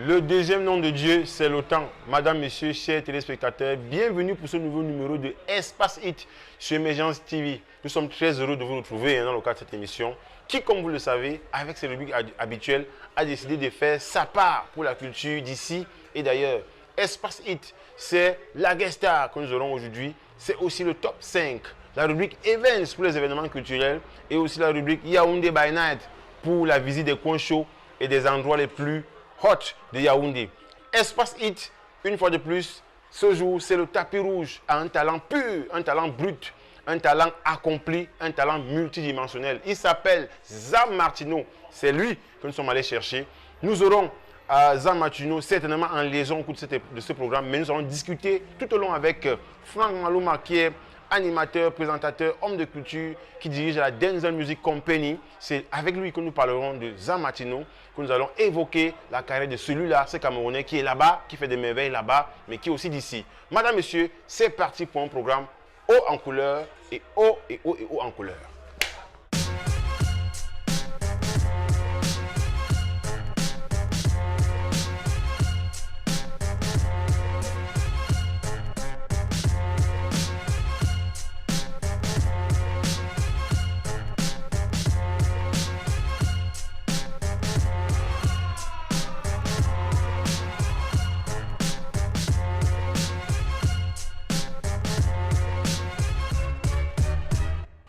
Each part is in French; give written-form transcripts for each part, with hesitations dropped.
Le deuxième nom de Dieu, c'est le temps. Madame, Monsieur, chers téléspectateurs, bienvenue pour ce nouveau numéro de Espace Hit sur Emergence TV. Nous sommes très heureux de vous retrouver dans le cadre de cette émission qui, comme vous le savez, avec ses rubriques habituelles, a décidé de faire sa part pour la culture d'ici et d'ailleurs. Espace Hit, c'est la guest star que nous aurons aujourd'hui. C'est aussi le top 5, la rubrique Events pour les événements culturels et aussi la rubrique Yaoundé by Night pour la visite des coins chauds et des endroits les plus hot de Yaoundé. Espace Hit, une fois de plus, ce jour, c'est le tapis rouge à un talent pur, un talent brut, un talent accompli, un talent multidimensionnel. Il s'appelle Zam Martino. C'est lui que nous sommes allés chercher. Nous aurons Zam Martino certainement en liaison au cours de ce programme, mais nous allons discuter tout au long avec Frank Malouma qui est animateur, présentateur, homme de culture qui dirige la Denzel Music Company. C'est avec lui que nous parlerons de Zam Martino, que nous allons évoquer la carrière de celui-là, ce Camerounais qui est là-bas, qui fait des merveilles là-bas, mais qui est aussi d'ici. Madame, Monsieur, c'est parti pour un programme haut en couleur et haut et haut et haut en couleur.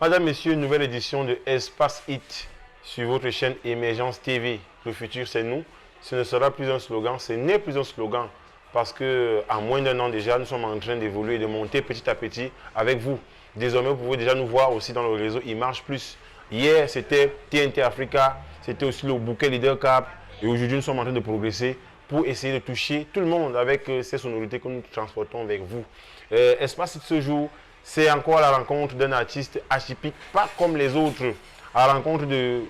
Madame, Messieurs, nouvelle édition de Espace Hit sur votre chaîne Emergence TV. Le futur, c'est nous. Ce ne sera plus un slogan, ce n'est plus un slogan. Parce qu'en moins d'un an déjà, nous sommes en train d'évoluer, de monter petit à petit avec vous. Désormais, vous pouvez déjà nous voir aussi dans le réseau Image Plus. Hier, c'était TNT Africa, c'était aussi le bouquet Leader Cap. Et aujourd'hui, nous sommes en train de progresser pour essayer de toucher tout le monde avec ces sonorités que nous transportons avec vous. Espace Hit ce jour, c'est encore la rencontre d'un artiste atypique, pas comme les autres, à la rencontre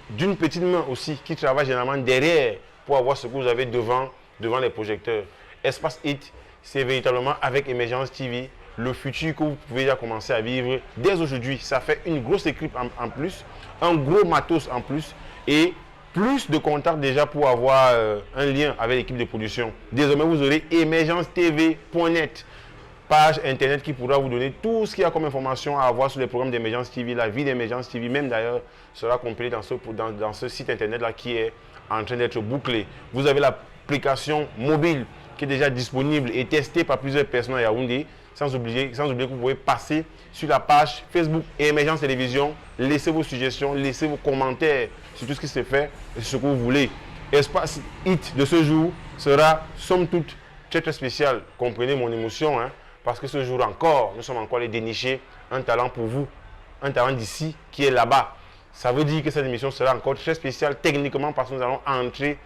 d'une petite main aussi qui travaille généralement derrière pour avoir ce que vous avez devant les projecteurs. Espace Hit, c'est véritablement avec Emergence TV, le futur que vous pouvez déjà commencer à vivre dès aujourd'hui. Ça fait une grosse équipe en plus, un gros matos en plus et plus de contacts déjà pour avoir un lien avec l'équipe de production. Désormais, vous aurez emergencetv.net. Page internet qui pourra vous donner tout ce qu'il y a comme information à avoir sur les programmes d'Emergence TV, la vie d'Emergence TV, même d'ailleurs sera complet dans ce site internet là qui est en train d'être bouclé. Vous avez l'application mobile qui est déjà disponible et testée par plusieurs personnes à Yaoundé, sans oublier que vous pouvez passer sur la page Facebook et Emergence Télévision, laissez vos suggestions, laissez vos commentaires sur tout ce qui se fait et sur ce que vous voulez. Espace Hit de ce jour sera somme toute très très spécial, comprenez mon émotion, hein. Parce que ce jour encore, nous sommes encore allés dénicher un talent pour vous, un talent d'ici qui est là-bas. Ça veut dire que cette émission sera encore très spéciale techniquement parce que nous allons entrer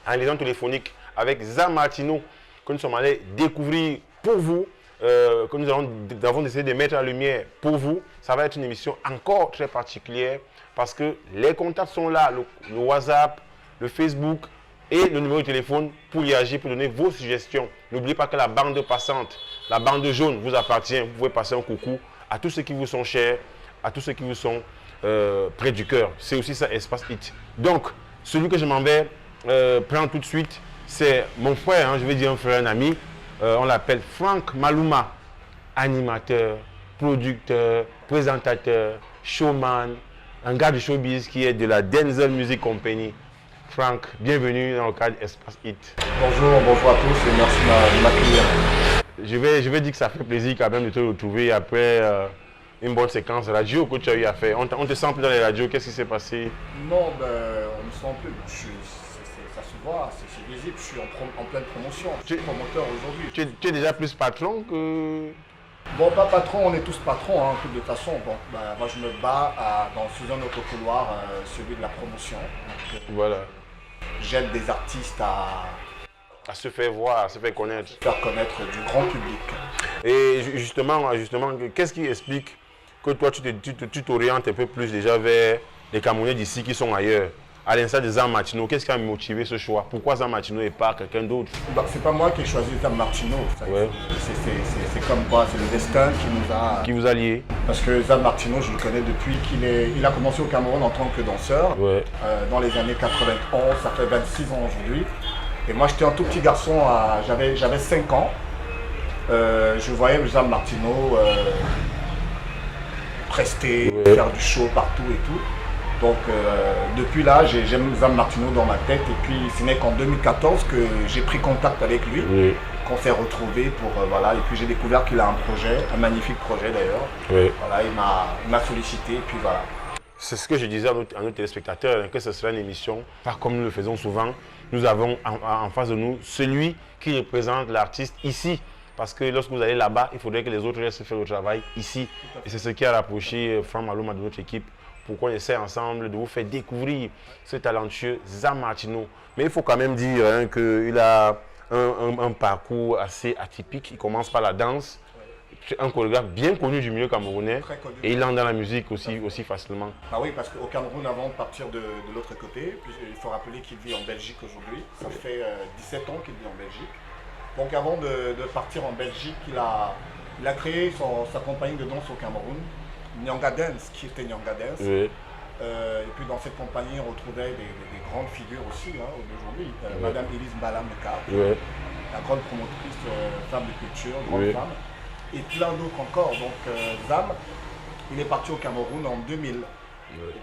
en liaison téléphonique avec Zam Martino que nous sommes allés découvrir pour vous, que nous avons décidé de mettre en lumière pour vous. Ça va être une émission encore très particulière parce que les contacts sont là, le WhatsApp, le Facebook et le numéro de téléphone pour y agir, pour donner vos suggestions. N'oubliez pas que la bande passante, la bande jaune vous appartient. Vous pouvez passer un coucou à tous ceux qui vous sont chers, à tous ceux qui vous sont près du cœur. C'est aussi ça, Espace Hit. Donc, celui que je m'en vais prendre tout de suite, c'est mon frère, hein, je vais dire un frère, un ami. On l'appelle Frank Malouma, animateur, producteur, présentateur, showman, un gars de showbiz qui est de la Denzel Music Company. Frank, bienvenue dans le cadre Espace Hit. Bonjour à tous et merci de m'accueillir. Je vais dire que ça fait plaisir quand même de te retrouver après une bonne séquence radio que tu as eu à faire. On te sent plus dans les radios, qu'est-ce qui s'est passé? Non, on me sent plus. Ça se voit, c'est visible, je suis en pleine promotion. Je suis promoteur aujourd'hui. Tu es déjà plus patron que... Bon, pas patron, on est tous patrons, hein, de toute façon. Bon, moi je me bats sous un autre couloir, celui de la promotion. Donc, voilà. J'aide des artistes à se faire voir, à se faire connaître. Faire connaître du grand public. Et justement, qu'est-ce qui explique que toi tu t'orientes un peu plus déjà vers les Camerounais d'ici qui sont ailleurs? À l'instar de Zam Martino, qu'est-ce qui a motivé ce choix? Pourquoi Zam Martino et pas quelqu'un d'autre? C'est pas moi qui ai choisi Zam Martino. Ouais. C'est comme quoi, c'est le destin qui vous a lié. Parce que Zam Martino, je le connais depuis il a commencé au Cameroun en tant que danseur. Ouais. Dans les années 91, ça fait 26 ans aujourd'hui. Et moi, j'étais un tout petit garçon, j'avais 5 ans. Je voyais Zam Martino prester, faire du show partout et tout. Donc depuis là, j'aime Zam Martino dans ma tête. Et puis ce n'est qu'en 2014 que j'ai pris contact avec lui, qu'on s'est retrouvés pour voilà. Et puis j'ai découvert qu'il a un projet, un magnifique projet d'ailleurs. Voilà, il m'a sollicité et puis voilà. C'est ce que je disais à nos téléspectateurs, que ce sera une émission, pas comme nous le faisons souvent. Nous avons en face de nous celui qui représente l'artiste ici. Parce que lorsque vous allez là-bas, il faudrait que les autres restent faire le travail ici. Et c'est ce qui a rapproché Franck Maloma de notre équipe pour qu'on essaie ensemble de vous faire découvrir ce talentueux Zam Martino. Mais il faut quand même dire qu'il a un parcours assez atypique. Il commence par la danse. Un chorégraphe bien connu du milieu camerounais et il entre dans la musique aussi facilement. Ah oui, parce qu'au Cameroun, avant de partir de l'autre côté, il faut rappeler qu'il vit en Belgique aujourd'hui. Ça fait 17 ans qu'il vit en Belgique. Donc avant de partir en Belgique, il a créé sa compagnie de danse au Cameroun, Nyanga Dance, qui était Nyanga Dance. Et puis dans cette compagnie, on retrouvait des grandes figures aussi aujourd'hui. Madame Elise Mbalameka, la grande promotrice, femme de culture, grande femme. Et plein d'autres encore. Donc Zam, il est parti au Cameroun en 2000. Et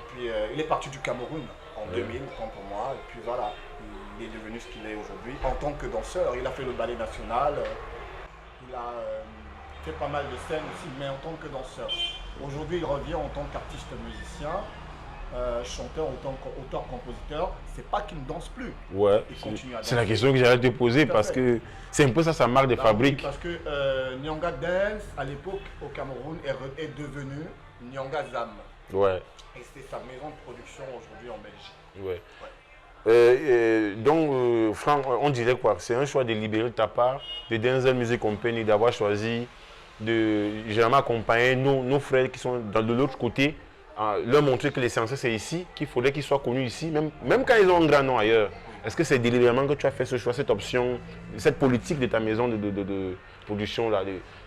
puis il est parti du Cameroun en 2000, tant pour moi. Et puis voilà, il est devenu ce qu'il est aujourd'hui en tant que danseur. Il a fait le ballet national, il a fait pas mal de scènes aussi, mais en tant que danseur. Aujourd'hui, il revient en tant qu'artiste musicien, chanteur, auteur, compositeur. C'est pas qu'il ne danse plus. Ouais, c'est la question que j'allais te poser parce que c'est un peu ça sa marque de fabrique. Oui, parce que Nyanga Dance, à l'époque, au Cameroun, est devenu Nyanga Zam. Ouais. Et c'est sa maison de production aujourd'hui en Belgique. Ouais. Donc, Franck, on dirait quoi? C'est un choix délibéré de ta part, de Denzel Music Company, d'avoir choisi de généralement accompagner nos frères qui sont de l'autre côté, leur montrer que l'essentiel c'est ici, qu'il faudrait qu'ils soient connus ici, même quand ils ont un grand nom ailleurs. Est-ce que c'est délibérément que tu as fait ce choix, cette option, cette politique de ta maison de production,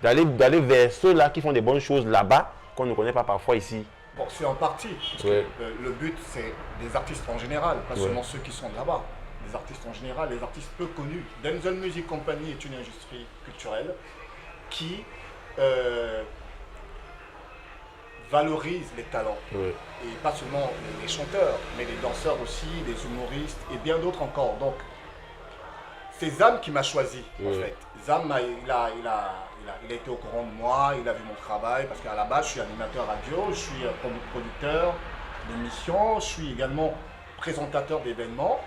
d'aller vers ceux-là qui font des bonnes choses là-bas, qu'on ne connaît pas parfois ici? Bon, c'est en partie. Parce que, le but, c'est des artistes en général, pas seulement ceux qui sont là-bas. Les artistes en général, les artistes peu connus. Denzel Music Company est une industrie culturelle qui valorise les talents. Et pas seulement les chanteurs, mais les danseurs aussi, les humoristes et bien d'autres encore. Donc, c'est Zam qui m'a choisi, en fait. Zam, il a été au courant de moi, il a vu mon travail, parce qu'à la base, je suis animateur radio, je suis producteur d'émissions, je suis également présentateur d'événements.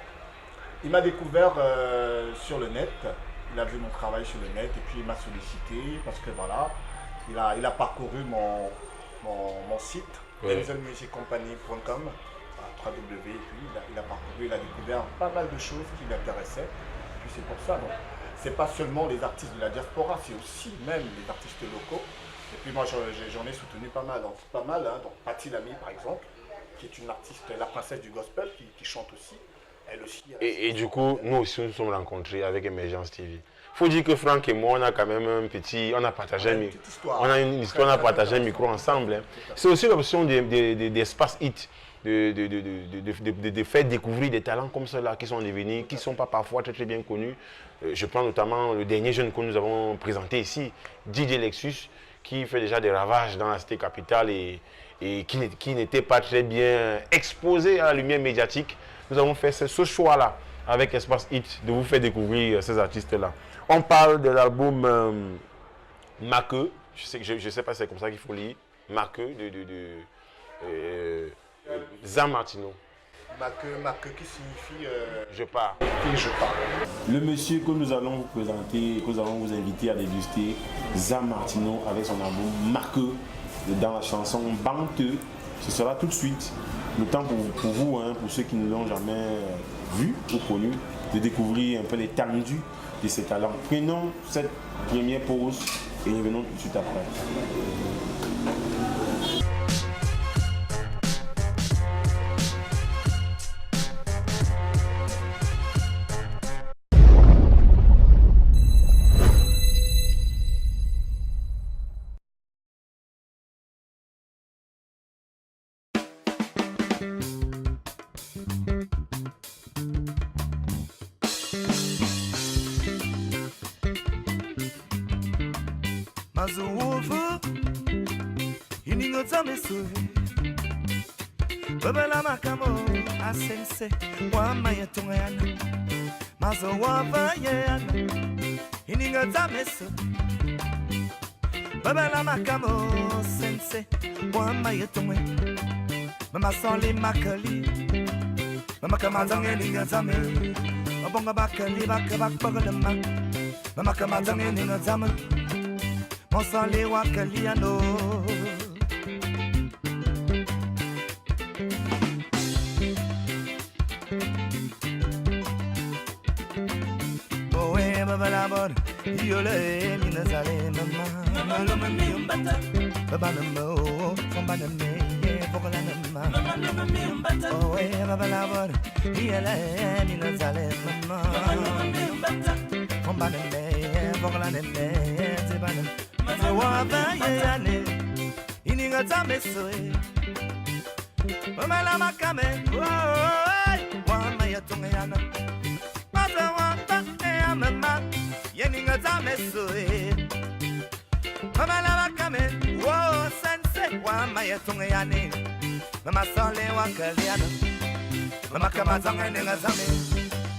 Il m'a découvert sur le net, il a vu mon travail sur le net, et puis il m'a sollicité, parce que voilà, il a parcouru mon site, denzelmusiccompany.com, www, et puis il a parcouru, il a découvert pas mal de choses qui l'intéressaient, et puis c'est pour ça. Donc, c'est pas seulement les artistes de la diaspora, c'est aussi même les artistes locaux. Et puis moi, j'en ai soutenu pas mal. Donc Patti Lamy, par exemple, qui est une artiste, la princesse du gospel, qui chante aussi. Elle aussi. Et du coup, nous aussi, nous sommes rencontrés avec Emergence TV. Il faut dire que Franck et moi, on a quand même on a partagé une histoire. On a une histoire, on a partagé un micro ensemble. Hein. C'est aussi l'option d'espace hit. De faire découvrir des talents comme ceux-là qui sont devenus, qui ne sont pas parfois très bien connus. Je prends notamment le dernier jeune que nous avons présenté ici, DJ Lexus, qui fait déjà des ravages dans la cité capitale et qui n'était pas très bien exposé à la lumière médiatique. Nous avons fait ce choix-là avec Espace Hit de vous faire découvrir ces artistes-là. On parle de l'album Make, je sais pas si c'est comme ça qu'il faut lire, Make Zam Martino. Make qui signifie je pars. Et je pars. Le monsieur que nous allons vous présenter, que nous allons vous inviter à déguster, Zam Martino avec son album Make dans la chanson Banteux. Ce sera tout de suite le temps pour vous, hein, pour ceux qui ne l'ont jamais vu ou connu, de découvrir un peu l'étendue de ses talents. Prenons cette première pause et revenons tout de suite après. Mazuovu Iningoza mesuvi Babala makamo asense Wama yatungayana Mazuova yana Iningoza mesuvi Babala makamo sense Wama yatungayana Mama soli makali Mama kamazange ningoza me Mabonga bakali bakabakbagalama Mama kamazange ningoza me Monsale wakaliano Owe babalabon Yole minazale mama Loma miumbata Babanamo Fombaname Fokolanama Owe babalabon Yole minazale mama Loma miumbata Fombaname Fokolaname Zibaname Wavayane Ininga zamesoe Wamala makame Wama yatungayana Maza wamba eyamama Yeninga zamesoe Wamala makame Wo sense Wama yatungayane Mama sole wakaliana Mama kama zanga ninga zame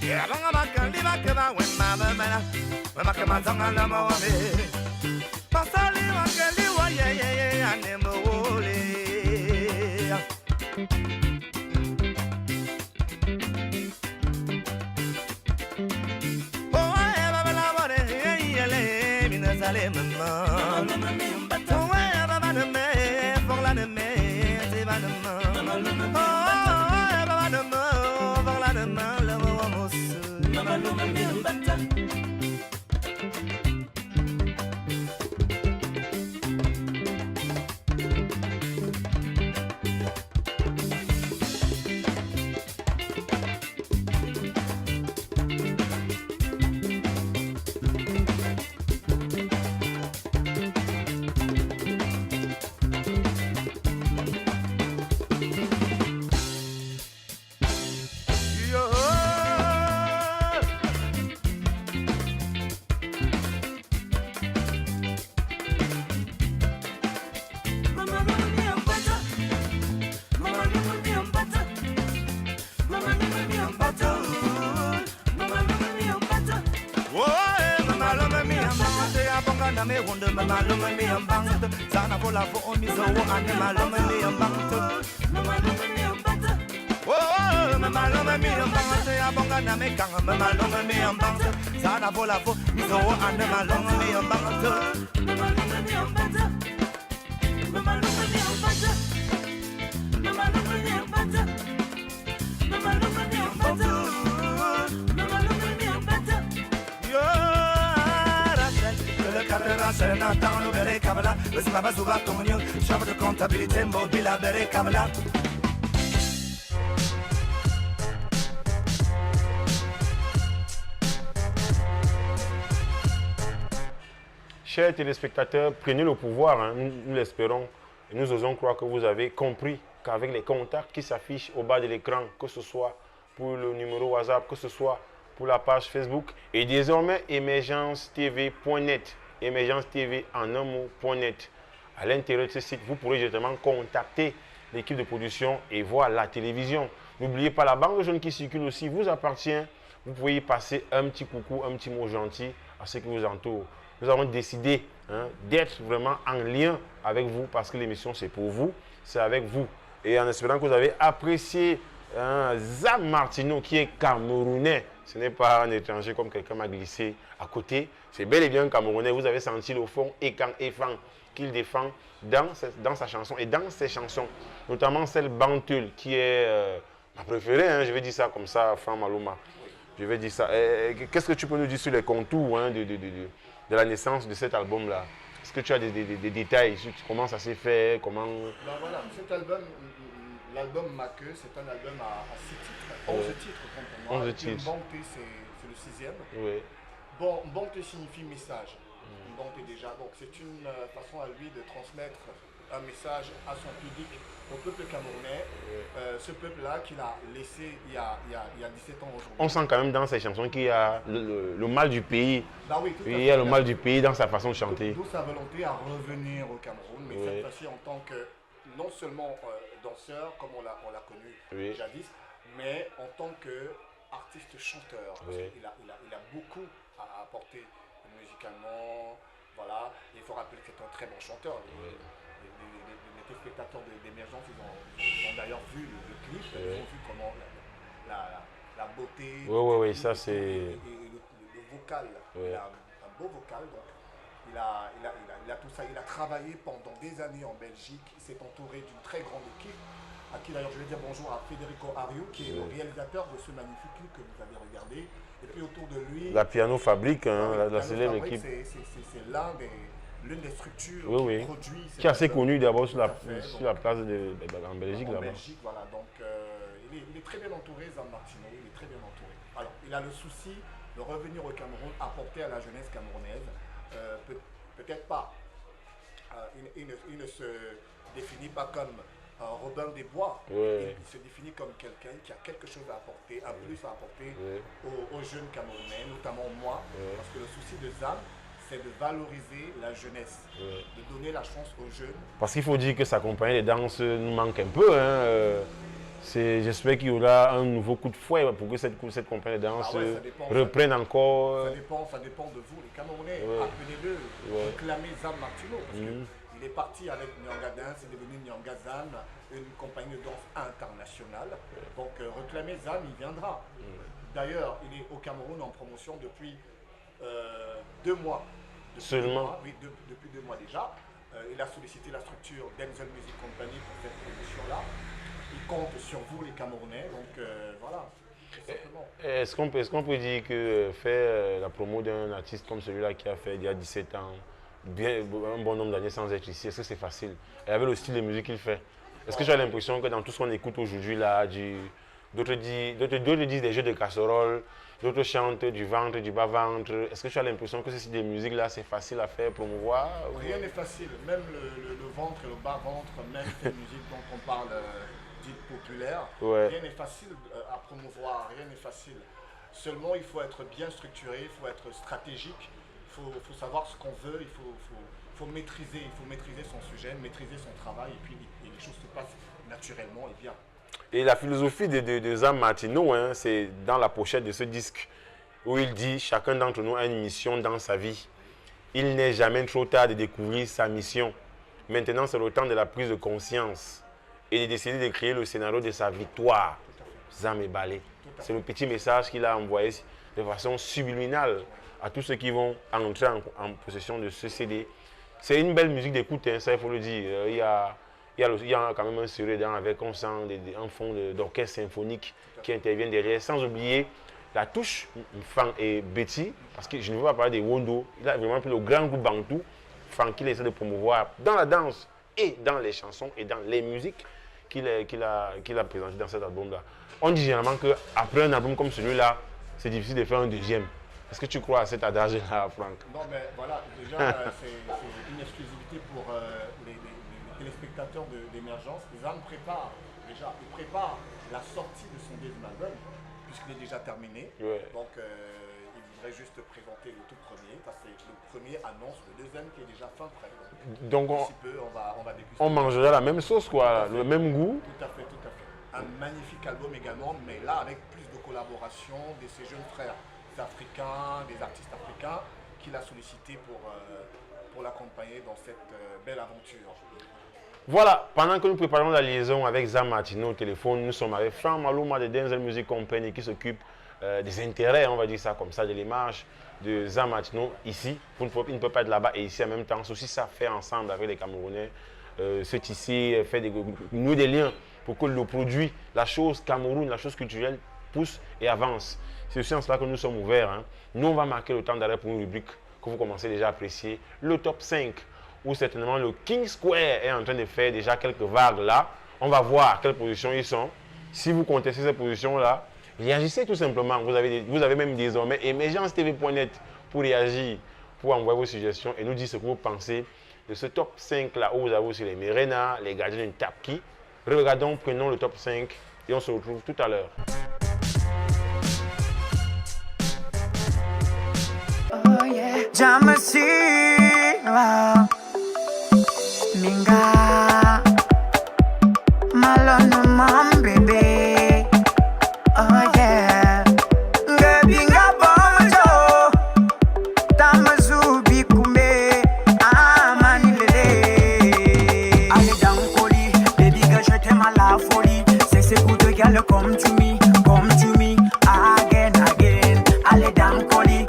Yalanga makali makaba Wema bamala Mama kama zanga lama wame Pasali wakeli wa ye anemo wole Oh eba bala wore yele minazale mama Oh eba bana me forla ne me zebana mama Oh eba bana me forla ne me le wa mosu mama no me mbata me wonder my maluma me am banged Zana vola for on me so and my maluma me am banged Maluma me am banged Oh my maluma me am banged Ya bonga na me kang my maluma me am banged Zana vola for me so and my maluma me am banged Maluma me am banged Maluma me am banged Maluma me am banged Maluma me am banged Maluma me am banged Yo Cabrera, Serena, Tano, Bere, Kabala, le Slava, Zuba, Tonio, chambre de comptabilité, mobile, Bere, Kabala. Chers téléspectateurs, prenez le pouvoir, hein. Nous l'espérons et nous osons croire que vous avez compris qu'avec les contacts qui s'affichent au bas de l'écran, que ce soit pour le numéro WhatsApp, que ce soit pour la page Facebook et désormais émergencetv.net. Émergence TV en un mot.net. À l'intérieur de ce site, vous pourrez directement contacter l'équipe de production et voir la télévision. N'oubliez pas, la bande jaune qui circule aussi vous appartient. Vous pouvez y passer un petit coucou, un petit mot gentil à ceux qui vous entourent. Nous avons décidé d'être vraiment en lien avec vous parce que l'émission c'est pour vous, c'est avec vous. Et en espérant que vous avez apprécié Zam Martino qui est camerounais. Ce n'est pas un étranger comme quelqu'un m'a glissé à côté. C'est bel et bien un Camerounais. Vous avez senti le fond Efang qu'il défend dans sa chanson et dans ses chansons. Notamment celle Bantul qui est ma préférée. Hein, je vais dire ça comme ça, Franck Maluma. Je vais dire ça. Qu'est-ce que tu peux nous dire sur les contours de la naissance de cet album-là? Est-ce que tu as des détails sur comment ça s'est fait, comment... Ben voilà, cet album, l'album Ma Queue, c'est un album à 6 titres, 11 titres pour moi. 11 titres. Bonté, c'est le 6e. Oui. Bonté signifie message. Bonté déjà, donc c'est une façon à lui de transmettre un message à son public, au peuple camerounais, ce peuple-là qu'il a laissé il y a 17 ans aujourd'hui. On sent quand même dans ces chansons qu'il y a le mal du pays. Bah oui, tout à fait. Il y a le mal du pays dans sa façon de chanter. D'où sa volonté à revenir au Cameroun, mais cette fois-ci en tant que non seulement danseur, comme on l'a connu jadis, mais en tant qu'artiste chanteur. Parce qu'il a beaucoup à apporter musicalement. Voilà. Il faut rappeler que c'est un très bon chanteur. Les téléspectateurs d'émergence, ils ont d'ailleurs vu le clip, ils ont vu comment la beauté, oui, ça c'est... et le vocal. Il a un beau vocal, donc il a tout ça. Il a travaillé pendant des années en Belgique, il s'est entouré d'une très grande équipe, à qui d'ailleurs je vais dire bonjour à Federico Ariou, qui est le réalisateur de ce magnifique clip que vous avez regardé. Et puis autour de lui... La Piano Fabrique, hein, la célèbre équipe. C'est l'une des structures qui produit... Qui est assez connue d'abord sur la place en Belgique. En Belgique, voilà. Donc il est très bien entouré, Zam Martino, il est très bien entouré. Alors, il a le souci de revenir au Cameroun, apporter à la jeunesse camerounaise. Peut-être pas. Il ne se définit pas comme Robin des Bois. Il se définit comme quelqu'un qui a quelque chose à apporter, un plus à apporter aux jeunes Camerounais, notamment moi. Parce que le souci de Zam, c'est de valoriser la jeunesse, de donner la chance aux jeunes. Parce qu'il faut dire que sa compagnie de danse nous manque un peu. Hein. J'espère qu'il y aura un nouveau coup de fouet pour que cette compagnie de danse reprenne encore. Ça dépend de vous, les Camerounais. Appelez-le, réclamez Zam Martino. Parce qu'il est parti avec Nyangadan, c'est devenu Nyangazam, une compagnie de danse internationale. Donc réclamez Zam, il viendra. D'ailleurs, il est au Cameroun en promotion depuis 2 mois. Seulement Depuis 2 mois déjà. Il a sollicité la structure Denzel Music Company pour cette promotion-là. Il compte sur vous les Camerounais, donc voilà, Est-ce qu'on peut dire que faire la promo d'un artiste comme celui-là qui a fait il y a 17 ans, un bon nombre d'années sans être ici, est-ce que c'est facile? Et avec le style de musique qu'il fait, est-ce que tu as l'impression que dans tout ce qu'on écoute aujourd'hui là, d'autres disent des jeux de casserole, d'autres chantent du ventre, du bas-ventre, est-ce que tu as l'impression que ce style de musique là c'est facile à faire, promouvoir? Rien n'est facile, même le ventre et le bas-ventre, même cette musique dont on parle populaire, rien n'est facile à promouvoir, rien n'est facile. Seulement, il faut être bien structuré, il faut être stratégique, il faut savoir ce qu'on veut, il faut maîtriser son sujet, maîtriser son travail, et puis les choses se passent naturellement et bien. Et la philosophie de Zam Martino, hein, c'est dans la pochette de ce disque, où il dit « Chacun d'entre nous a une mission dans sa vie. Il n'est jamais trop tard de découvrir sa mission. Maintenant, c'est le temps de la prise de conscience. » Et de décider de créer le scénario de sa victoire. Zam et Balé. C'est le petit message qu'il a envoyé de façon subliminale à tous ceux qui vont entrer en possession de ce CD. C'est une belle musique d'écoute, hein, ça il faut le dire. Il y a quand même un serré dedans avec, on sent un fond d'orchestre symphonique qui intervient derrière, sans oublier la touche Fang et Betty, parce que je ne veux pas parler de Wondo. Il a vraiment pris le grand groupe Bantou, Fang qu'il essaie de promouvoir dans la danse et dans les chansons et dans les musiques qu'il a présenté dans cet album-là. On dit généralement qu'après un album comme celui-là, c'est difficile de faire un deuxième. Est-ce que tu crois à cet adage-là, Franck? Non, mais voilà, déjà, c'est une exclusivité pour les téléspectateurs d'émergence. Zam prépare la sortie de son deuxième album, puisqu'il est déjà terminé. Donc, il voudrait juste présenter le tout premier. C'est le premier annonce, le deuxième qui est déjà fin prêt. Donc on va déguster. On mangera la même sauce, quoi, le même goût. Tout à fait. Un magnifique album également, mais là avec plus de collaboration de ses jeunes frères africains, des artistes africains qu'il a sollicité pour l'accompagner dans cette belle aventure. Voilà, pendant que nous préparons la liaison avec Zam Martino au téléphone, nous sommes avec Franck Malouma de Denzel Music Company qui s'occupe des intérêts, on va dire ça comme ça, de l'image de Zam Martino ici. Il ne peut pas être là-bas et ici en même temps. C'est aussi ça, faire ensemble avec les Camerounais, se tisser, nouer des liens pour que le produit, la chose Cameroun, la chose culturelle pousse et avance. C'est aussi en cela que nous sommes ouverts. Hein. Nous, on va marquer le temps d'arrêt pour une rubrique que vous commencez déjà à apprécier, le top 5, où certainement le King Square est en train de faire déjà quelques vagues là. On va voir à quelle position ils sont. Si vous contestez ces positions-là, réagissez tout simplement. Vous avez même désormais émergencetv.net pour réagir, pour envoyer vos suggestions et nous dire ce que vous pensez de ce top 5 là où vous avez aussi les Merena, les gardiens d'une Tapki. Regardons, prenons le top 5 et on se retrouve tout à l'heure. Oh yeah, Jamasi, wow, Minga, Malone, mom, baby, oh yeah, Gabinga Bomajo, Tamazu Bikume, Amanile, allez dans le colis, baby, que je t'aime à la folie, c'est ces coups de gueule comme tu me, again, again, allez dans le colis.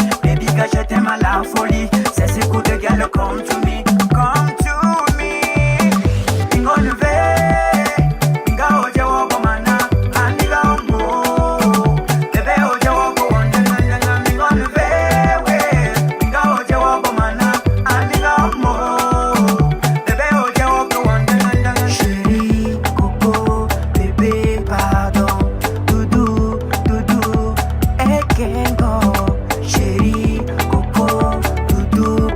Je t'aime à la folie, c'est ces coups de gueule come to me, Bingo levé, bingo oje woko mana, amiga ombo, bébé oje woko wandanga, bingo levé, bingo oje woko mana, amiga ombo, bébé oje woko wandanga. Chérie, coco, bébé, pardon, doudou, doudou, ekengo, chérie.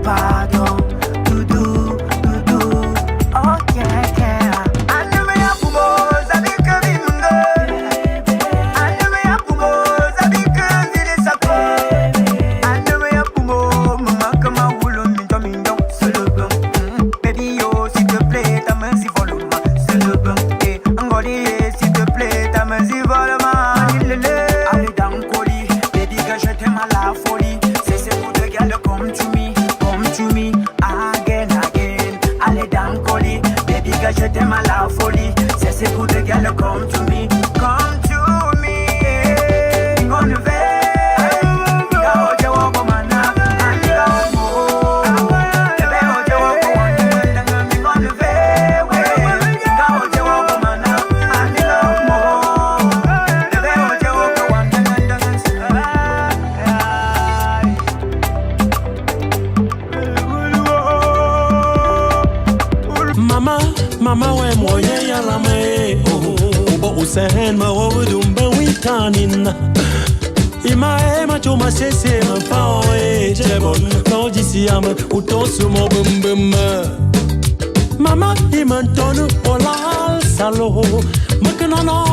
Pardon, doudou, doudou, oh yeah, yeah. Anime ya kubo, zabi que vimungo. Anime ya kubo, zabi que zili sapo. Anime ya kubo, maman kama wulo mindo, c'est le bon. Baby yo, s'il te plaît, ta main si volume, c'est le bon. Angoli, s'il te plaît, ta main si volume. Allez dans le colis, baby que je t'aime à la folie. C'est ce coup de gueule comme tu me. Again, again, allez dans le colis, baby, que je t'aime à la folie. C'est ces coups de gueule come to me, Bingo levé, bingo oje woko mana, amiga ombo, bébé oje woko wandanga, bingo levé, bingo oje woko mana, amiga ombo, bébé oje woko wandanga. Mama we moye ya la me Ubo usen ma wudumba witanin Ima ema choma sese ma pawe Jebon no disi am utosu mo bum bum Mama iman tonu olal salo Makana no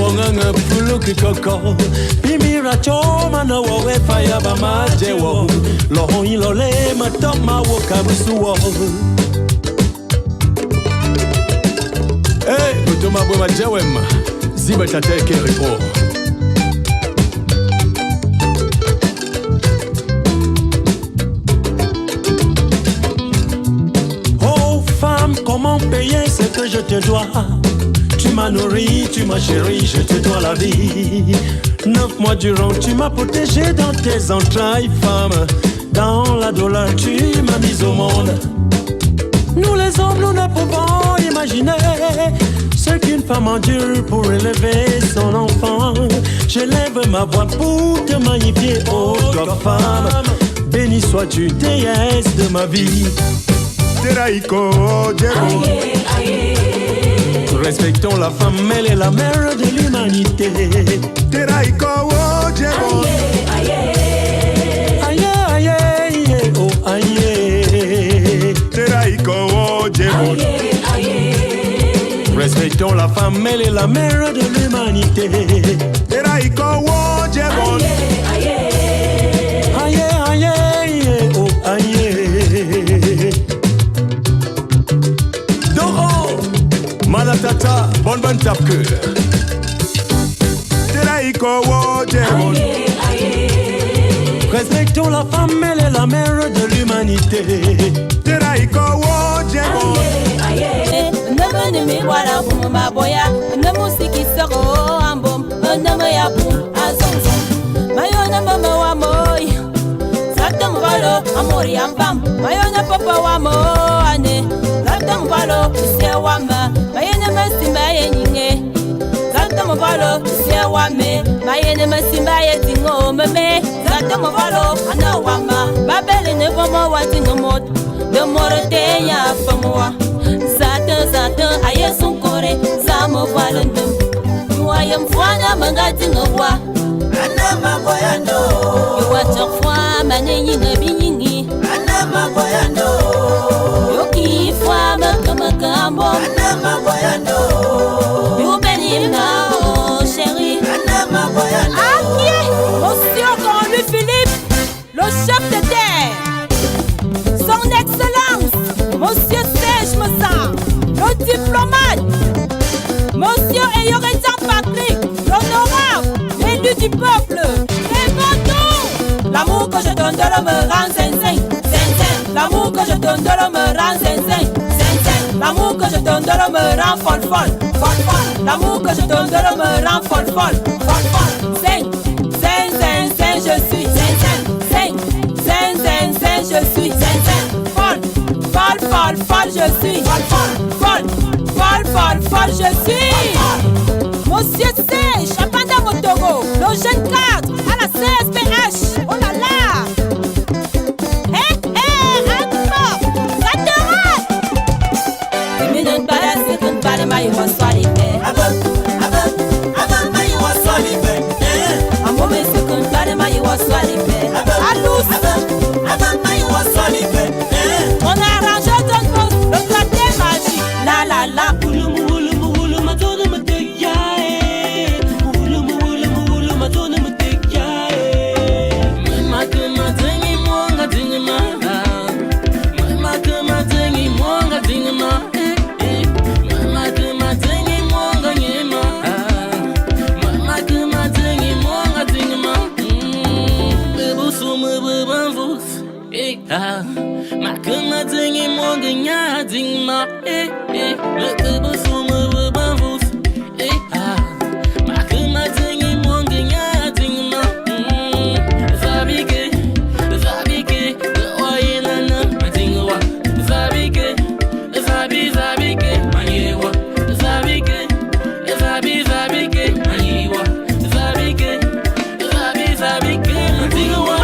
wonganga pulu kikoko Bimira choma na wawe fire ba ma jewo Lo ilole ma top ma wokabusuwo Hey, utuma bwe majewem, ziba tateke ripo. Oh femme, comment payer ce que je te dois? Tu m'as nourri, tu m'as chéri, je te dois la vie. 9 mois durant, tu m'as protégé dans tes entrailles, femme. Dans la douleur, tu m'as mise au monde. Nous les hommes, nous ne pouvons imaginer ce qu'une femme endure pour élever son enfant. Je lève ma voix pour te magnifier, oh toi femme. Béni sois-tu, déesse de ma vie. Teraiko, respectons la femme, elle est la mère de l'humanité. Teraiko, aïe, aïe, aïe, oh aïe. Teraiko, respectons la femme, elle est la mère de l'humanité. Teraiko, aïe, aïe, aïe, oh aïe. Doro, Malatata, bonne tape-que. Teraiko, respectons la femme, elle est la mère de l'humanité. Teraiko, Neme wala bum baboya, nemu siki soro ambom, neme ya bum azonzon. Mayona mama wa moy, satam valo amori ambam. Mayona papa wa mo ane, satam valo se wama. Mayena masimba yenyinge, satam valo se wame. Mayena masimba yetingo meme, satam valo ana wama. Babele ne pomo watingo mot, de morete ya famoa. Zatan aye son kore zamo valendum Yuayam fwana mangati ngwa Ana maboyando Yuwa chokfwa manenyi ngabinyingi Ana maboyando Yoki de terre. Son Excellence, Monsieur Serge Moussa, le diplomate, Monsieur Ayoretan Patrick, l'honorable, l'élu du peuple, et bon l'amour que je donne de l'homme rend zinzin, zinzin. L'amour que je donne de l'homme rend zinzin, zinzin. L'amour que je donne de l'homme rend folle, folle, folle, folle. L'amour que je donne de l'homme rend folle, folle, folle, folle. Zin, zin, zin, zin, je suis zin, zin, zin, zin, zin, zin, je suis zin, zin. Folle, folle, folle, folle, je suis folle, folle, folle, folle, folle, je suis. Monsieur C, Chapanda Motogo, le jeune cadre à la CSPH. Oh là là. You was swallowed there. You was swallowed there. A moment second, bad you was swallowed there. A loose. You was swallowed there. On a arrangé ton poste, le côté magique. La la la. Ma dingue mon gagnant dingue ma le tebo sous me bavous ma dingue mon gagnant dingue ma zabike oye nana ma dingue wa zabike mayewa zabike mayewa zabike ma dingue wa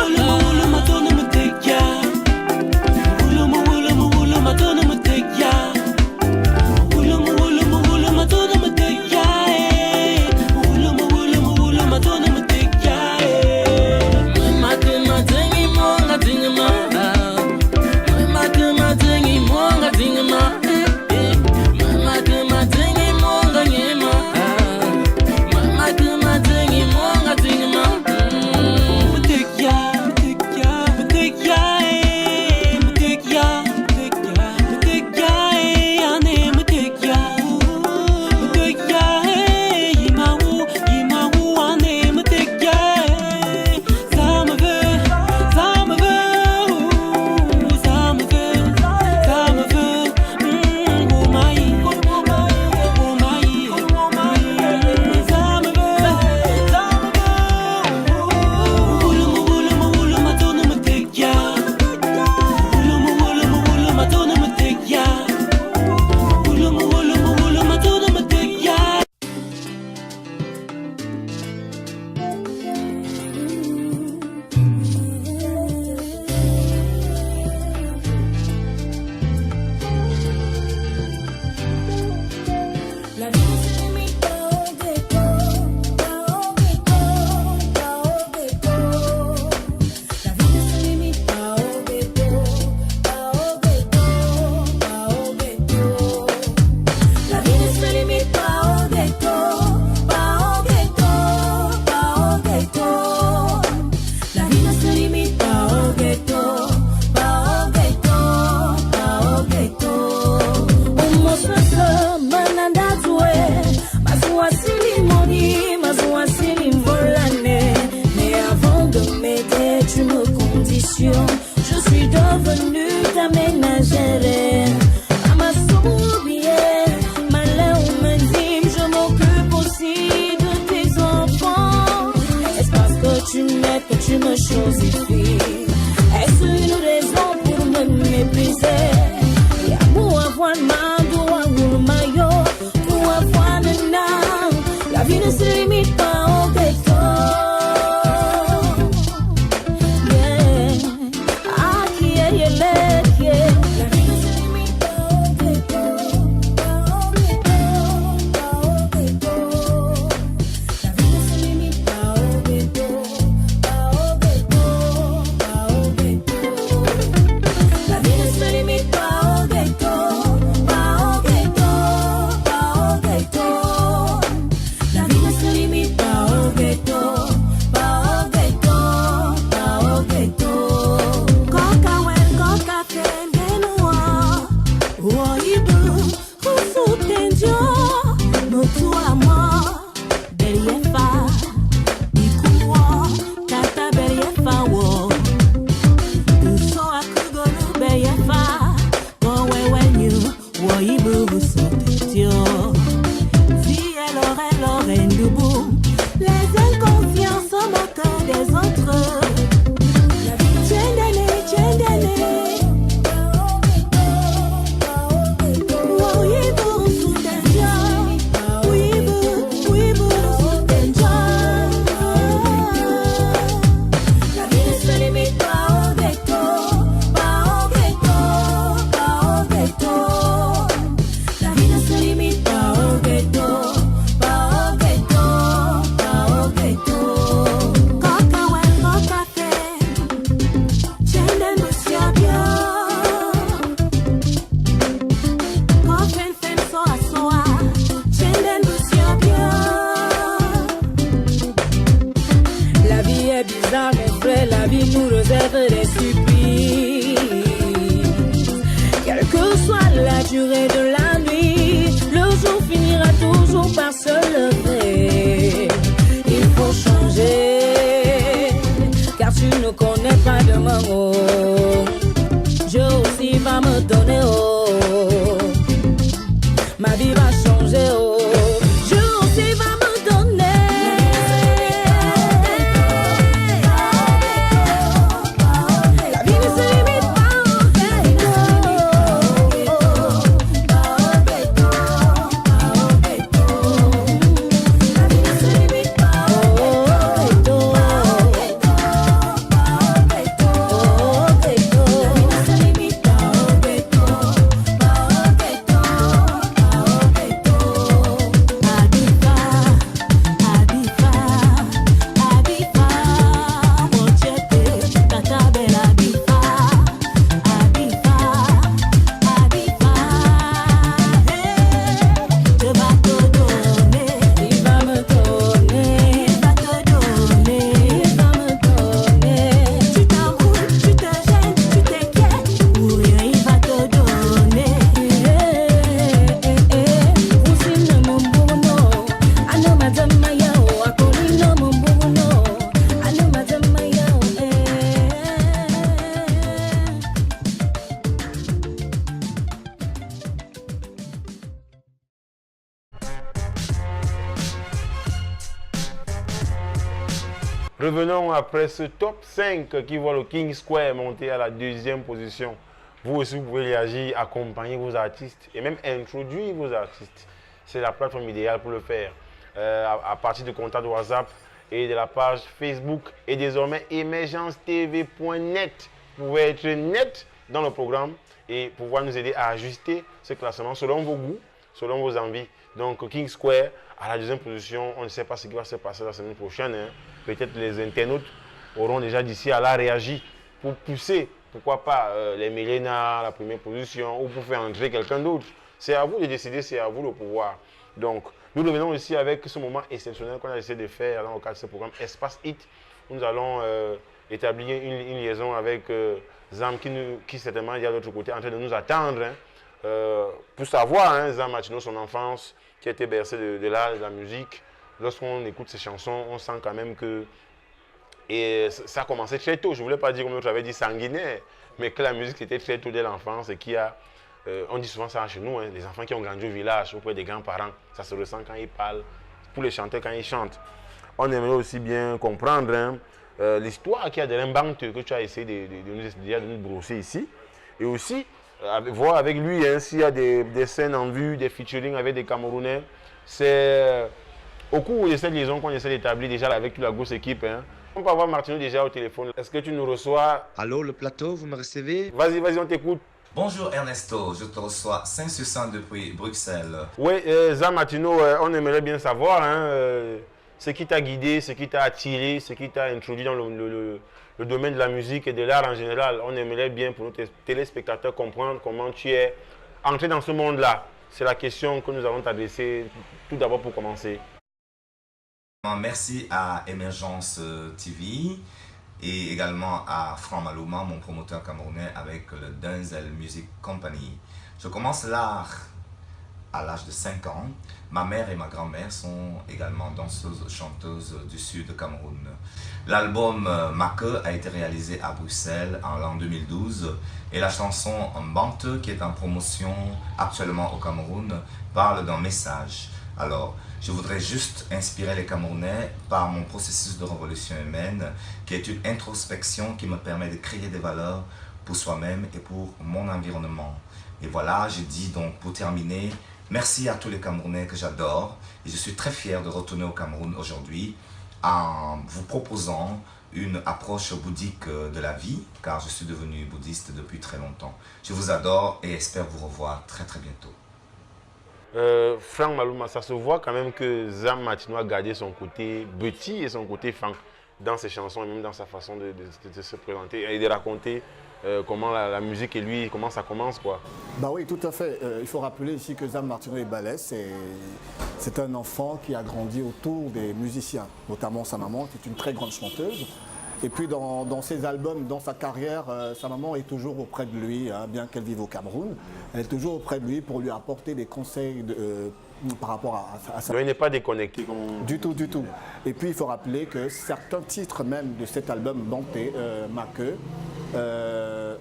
rêve des surprises. Quelle que soit la durée de la nuit, le jour finira toujours par se lever. Il faut changer, car tu ne connais pas demain. Oh. Dieu aussi va me donner, oh. Ma vie va changer, oh. Dieu aussi va me donner. La vie ne se limite pas au ghetto. La vie ne se limite pas au ghetto. Revenons après ce top 5 qui voit le King Square monter à la 2e position. Vous aussi, vous pouvez réagir, accompagner vos artistes et même introduire vos artistes. C'est la plateforme idéale pour le faire. À partir de contacts WhatsApp et de la page Facebook et désormais emergencetv.net. Vous pouvez être net dans le programme et pouvoir nous aider à ajuster ce classement selon vos goûts, selon vos envies. Donc King Square à la 2e position, on ne sait pas ce qui va se passer la semaine prochaine. Hein. Peut-être les internautes auront déjà d'ici à là réagi pour pousser, pourquoi pas, les Mélena à la 1re position ou pour faire entrer quelqu'un d'autre. C'est à vous de décider, c'est à vous le pouvoir. Donc, nous revenons ici avec ce moment exceptionnel qu'on a essayé de faire dans le cadre de ce programme Espace Hit. Nous allons établir une liaison avec Zam qui certainement est de l'autre côté en train de nous attendre. Hein, pour savoir, hein, Zam Martino, son enfance, qui a été bercée de l'art, de la musique. Lorsqu'on écoute ces chansons, on sent quand même que et ça a commencé très tôt. Je ne voulais pas dire, comme l'autre avait dit, sanguinaire, mais que la musique c'était très tôt dès l'enfance et qui a, on dit souvent ça chez nous, hein, les enfants qui ont grandi au village auprès des grands-parents, ça se ressent quand ils parlent, pour les chanteurs quand ils chantent. On aimerait aussi bien comprendre hein, l'histoire qu'il y a de l'imbante que tu as essayé de nous brosser ici et aussi voir avec lui hein, s'il y a des scènes en vue, des featuring avec des Camerounais. C'est au cours de cette liaison qu'on essaie d'établir déjà avec toute la grosse équipe. Hein. On peut avoir Martino déjà au téléphone. Est-ce que tu nous reçois? Allô, le plateau, vous me recevez? Vas-y, on t'écoute. Bonjour Ernesto, je te reçois 5 sur 100 depuis Bruxelles. Oui, Zam Martino, on aimerait bien savoir hein, ce qui t'a guidé, ce qui t'a attiré, ce qui t'a introduit dans le domaine de la musique et de l'art en général. On aimerait bien pour nos téléspectateurs comprendre comment tu es entré dans ce monde-là. C'est la question que nous avons t'adressée tout d'abord pour commencer. Merci à Emergence TV et également à Franck Malouma, mon promoteur camerounais avec le Denzel Music Company. Je commence l'art à l'âge de 5 ans. Ma mère et ma grand-mère sont également danseuses, chanteuses du sud de Cameroun. L'album Make a été réalisé à Bruxelles en l'an 2012 et la chanson Mbante, qui est en promotion actuellement au Cameroun, parle d'un message. Alors, je voudrais juste inspirer les Camerounais par mon processus de révolution humaine, qui est une introspection qui me permet de créer des valeurs pour soi-même et pour mon environnement. Et voilà, je dis donc pour terminer, merci à tous les Camerounais que j'adore. Et je suis très fier de retourner au Cameroun aujourd'hui en vous proposant une approche bouddhique de la vie, car je suis devenu bouddhiste depuis très longtemps. Je vous adore et espère vous revoir très bientôt. Franck Malouma, ça se voit quand même que Zam Martino a gardé son côté petit et son côté fan dans ses chansons et même dans sa façon de se présenter et de raconter comment la musique et lui, comment ça commence quoi. Bah oui, tout à fait. Il faut rappeler ici que Zam Martino est balèze. C'est un enfant qui a grandi autour des musiciens, notamment sa maman qui est une très grande chanteuse. Et puis dans ses albums, dans sa carrière, sa maman est toujours auprès de lui, hein, bien qu'elle vive au Cameroun. Elle est toujours auprès de lui pour lui apporter des conseils par rapport à sa... Donc il n'est pas déconnecté. Du tout, du tout. Et puis il faut rappeler que certains titres même de cet album Banté, Make,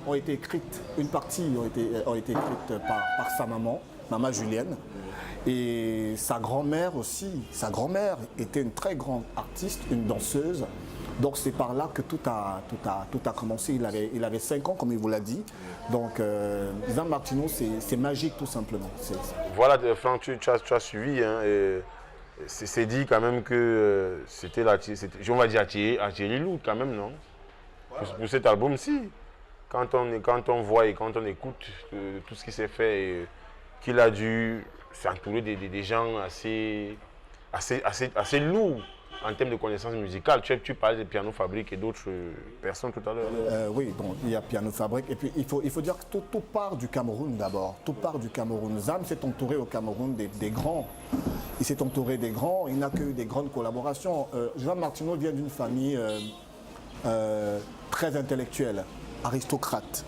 ont été écrites, une partie ont été écrites par sa maman, Maman Julienne. Et sa grand-mère aussi, sa grand-mère était une très grande artiste, une danseuse. Donc c'est par là que tout a commencé. Il avait 5 ans, comme il vous l'a dit. Donc Zam Martino, c'est magique tout simplement. Voilà, Franck, tu as suivi. Hein, c'est dit quand même que c'était, on va dire, à Thierry Lou quand même, non? Pour cet album-ci. Quand on voit et quand on écoute tout ce qui s'est fait, qu'il a dû s'entourer des gens assez lourds en termes de connaissances musicales. Tu parlais de Piano Fabrique et d'autres personnes tout à l'heure. Oui, bon, il y a Piano Fabrique. Et puis il faut dire que tout part du Cameroun d'abord. Tout part du Cameroun. Zam s'est entouré au Cameroun des grands. Il s'est entouré des grands. Il n'a que eu des grandes collaborations. Zam Martino vient d'une famille très intellectuelle, aristocrate.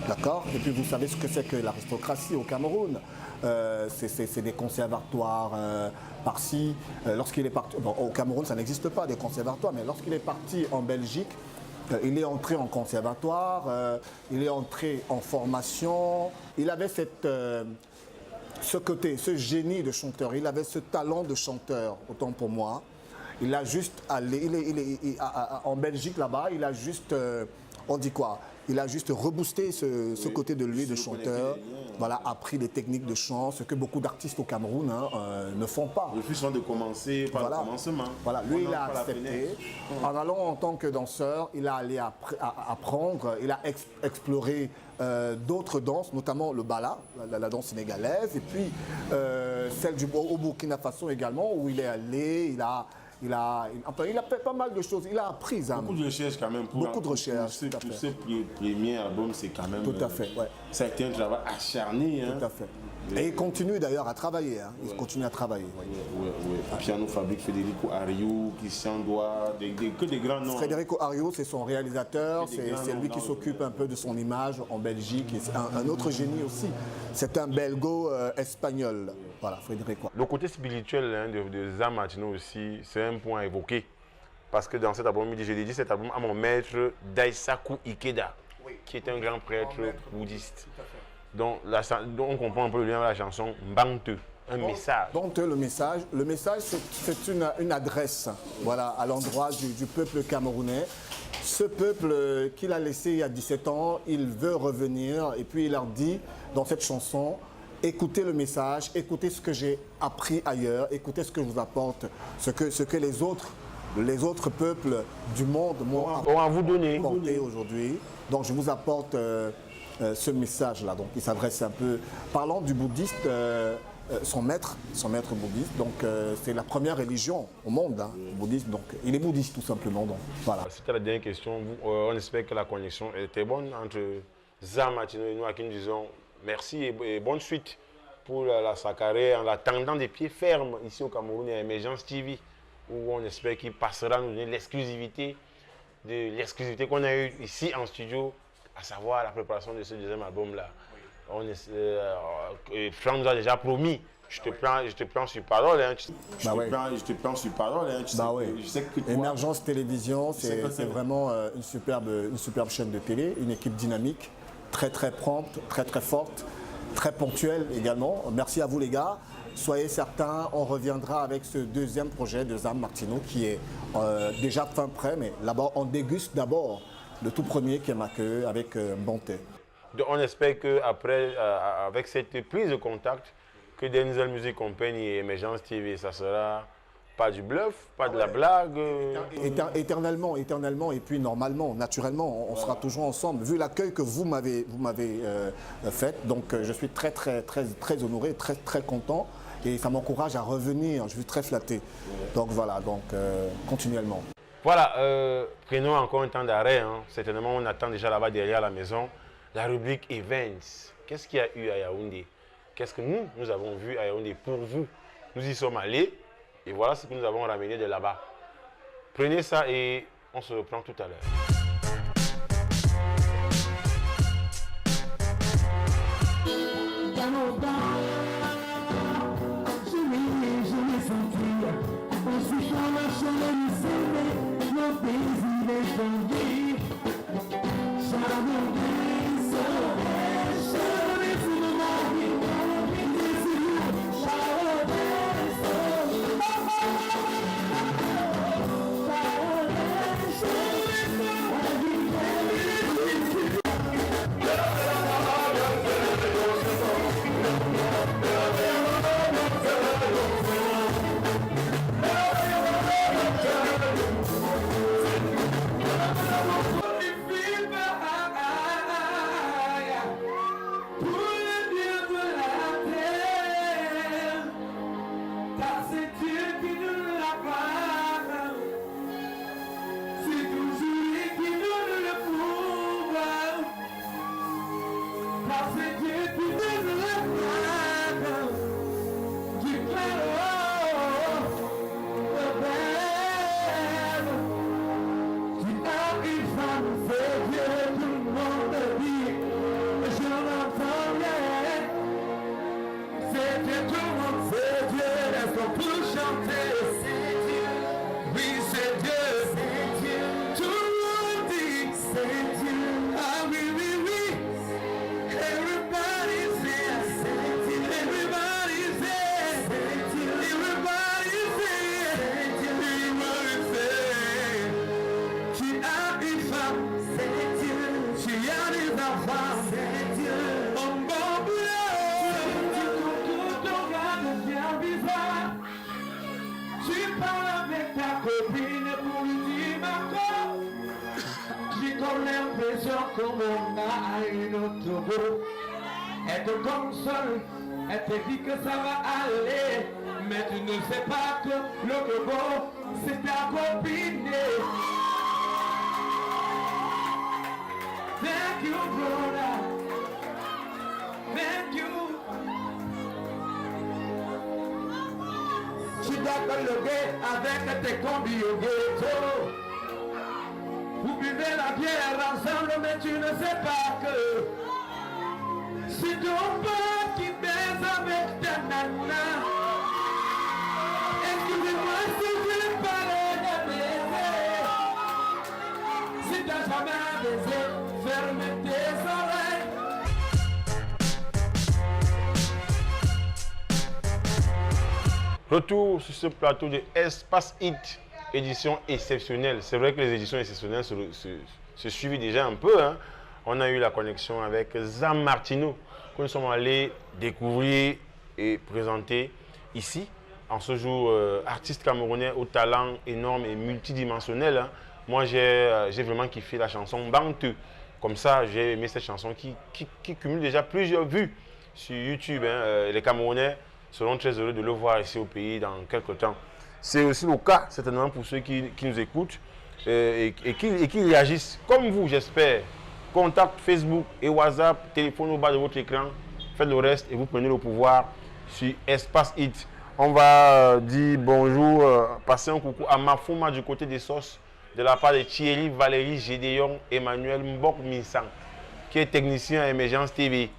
D'accord? Et puis vous savez ce que c'est que l'aristocratie au Cameroun. C'est des conservatoires par-ci. Lorsqu'il est parti, bon, au Cameroun, ça n'existe pas des conservatoires, mais lorsqu'il est parti en Belgique, il est entré en conservatoire, il est entré en formation. Il avait ce côté, ce génie de chanteur. Il avait ce talent de chanteur, autant pour moi. Il a juste allé, en Belgique là-bas, il a juste, on dit quoi? Il a juste reboosté ce côté de lui de chanteur, voilà, appris les techniques de chant, ce que beaucoup d'artistes au Cameroun ne font pas. Le plus souvent de commencer par le commencement. Voilà, lui il a accepté. En allant en tant que danseur, il a allé apprendre, il a exploré d'autres danses, notamment le bala, la danse sénégalaise, et puis celle au Burkina Faso également, où il est allé, il a fait pas mal de choses, il a appris. Beaucoup de recherches quand même. Beaucoup de recherches. Pour ce premier album, c'est quand même... Tout à fait, ouais. Ça a été un travail acharné. Hein. Tout à fait. Et il continue d'ailleurs à travailler. Hein. Il continue à travailler. Oui. Piano Fabrique, Federico Ario, Christian Doigt, que des grands noms. Federico Ario, c'est son réalisateur. C'est lui qui s'occupe un peu de son image en Belgique. C'est un autre génie aussi. C'est un belgo-espagnol. Voilà, Federico. Le côté spirituel hein, de Zam Martino aussi, c'est un point à évoquer. Parce que dans cet album, je l'ai dit cet album à mon maître Daisaku Ikeda, qui est un grand prêtre bouddhiste. Donc on comprend un peu le lien avec la chanson Mbante, un message. Mbante, le message c'est une adresse, voilà, à l'endroit du peuple camerounais. Ce peuple qu'il a laissé il y a 17 ans, il veut revenir et puis il leur dit dans cette chanson, écoutez le message, écoutez ce que j'ai appris ailleurs, écoutez ce que je vous apporte, ce que les autres peuples du monde m'ont à vous donner aujourd'hui. Donc je vous apporte ce message-là. Donc il s'adresse un peu, parlant du bouddhiste, son maître bouddhiste. Donc c'est la première religion au monde, hein, bouddhiste. Donc il est bouddhiste tout simplement. Donc voilà. C'était la dernière question. On espère que la connexion était bonne entre Zam Martino et nous, à qui nous disons merci et bonne suite pour sa carrière en attendant des pieds fermes ici au Cameroun et à Emergence TV, où on espère qu'il passera nous donner l'exclusivité qu'on a eue ici en studio, à savoir la préparation de ce deuxième album-là. Franck nous a déjà promis, je te prends sur parole. Hein, je te prends sur parole. Hein, je sais que Emergence Télévision, c'est vraiment une superbe chaîne de télé, une équipe dynamique, très prompte, très forte, très ponctuelle également. Merci à vous les gars. Soyez certains, on reviendra avec ce deuxième projet de Zam Martino qui est déjà fin prêt, mais là-bas on déguste d'abord le tout premier qui est Make avec Bonté. On espère qu'après, avec cette prise de contact, que Denzel Music Company et Emergence TV, ça sera pas du bluff, pas de la blague. Éternellement, et puis normalement, naturellement, on sera toujours ensemble. Vu l'accueil que vous m'avez fait, donc je suis très honoré, très content. Et ça m'encourage à revenir, je suis très flatté. Donc voilà, continuellement. Voilà, prenons encore un temps d'arrêt. Hein. Certainement, on attend déjà là-bas derrière la maison la rubrique Events. Qu'est-ce qu'il y a eu à Yaoundé? Qu'est-ce que nous avons vu à Yaoundé pour vous? Nous y sommes allés et voilà ce que nous avons ramené de là-bas. Prenez ça et On se reprend tout à l'heure. Elle te console, elle te dit que ça va aller, mais tu ne sais pas que le gogo, c'est ta copine. Thank you, brother. Thank you. Tu dois te lever avec tes combis au ghetto. Vous buvez la bière ensemble, mais tu ne sais pas que c'est ton pote qui baise avec ta nana. Excusez-moi si je parlais de baiser. Si t'as jamais baisé, ferme tes oreilles. Retour sur ce plateau de Espace Hit, édition exceptionnelle. C'est vrai que les éditions exceptionnelles se suivent déjà un peu. Hein. On a eu la connexion avec Zam Martino, que nous sommes allés découvrir et présenter ici, en ce jour artiste camerounais au talent énorme et multidimensionnel. Hein. Moi, j'ai vraiment kiffé la chanson Banteux. Comme ça, j'ai aimé cette chanson qui cumule déjà plusieurs vues sur YouTube. Hein. Les Camerounais seront très heureux de le voir ici au pays dans quelques temps. C'est aussi le cas, certainement, pour ceux qui nous écoutent et qui réagissent comme vous, j'espère. Contact Facebook et WhatsApp, téléphone au bas de votre écran. Faites le reste et vous prenez le pouvoir sur Espace Hit. On va dire bonjour, passer un coucou à Mafouma du côté des sauces, de la part de Thierry, Valérie, Gédéon, Emmanuel Mbok Minsan, qui est technicien à Émergence TV.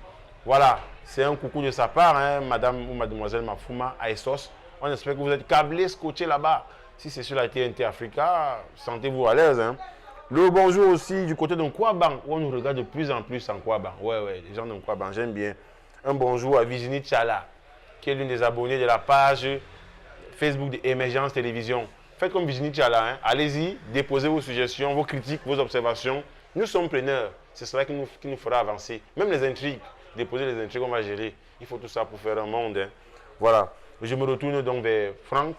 Voilà, c'est un coucou de sa part, hein, madame ou mademoiselle Mafouma à Essos. On espère que vous êtes câblés, scotchés là-bas. Si c'est sur la TNT Africa, sentez-vous à l'aise. Hein. Le bonjour aussi du côté de Nkwaban, où on nous regarde de plus en plus en Nkwaban. Ouais, les gens de Nkwaban, j'aime bien. Un bonjour à Virginie Tchala, qui est l'une des abonnées de la page Facebook de Émergence Télévision. Faites comme Virginie Tchala, hein. Allez-y, déposez vos suggestions, vos critiques, vos observations. Nous sommes preneurs. C'est cela qui nous fera avancer. Même les intrigues, déposer les intrigues, on va gérer. Il faut tout ça pour faire un monde. Hein. Voilà. Je me retourne donc vers Franck.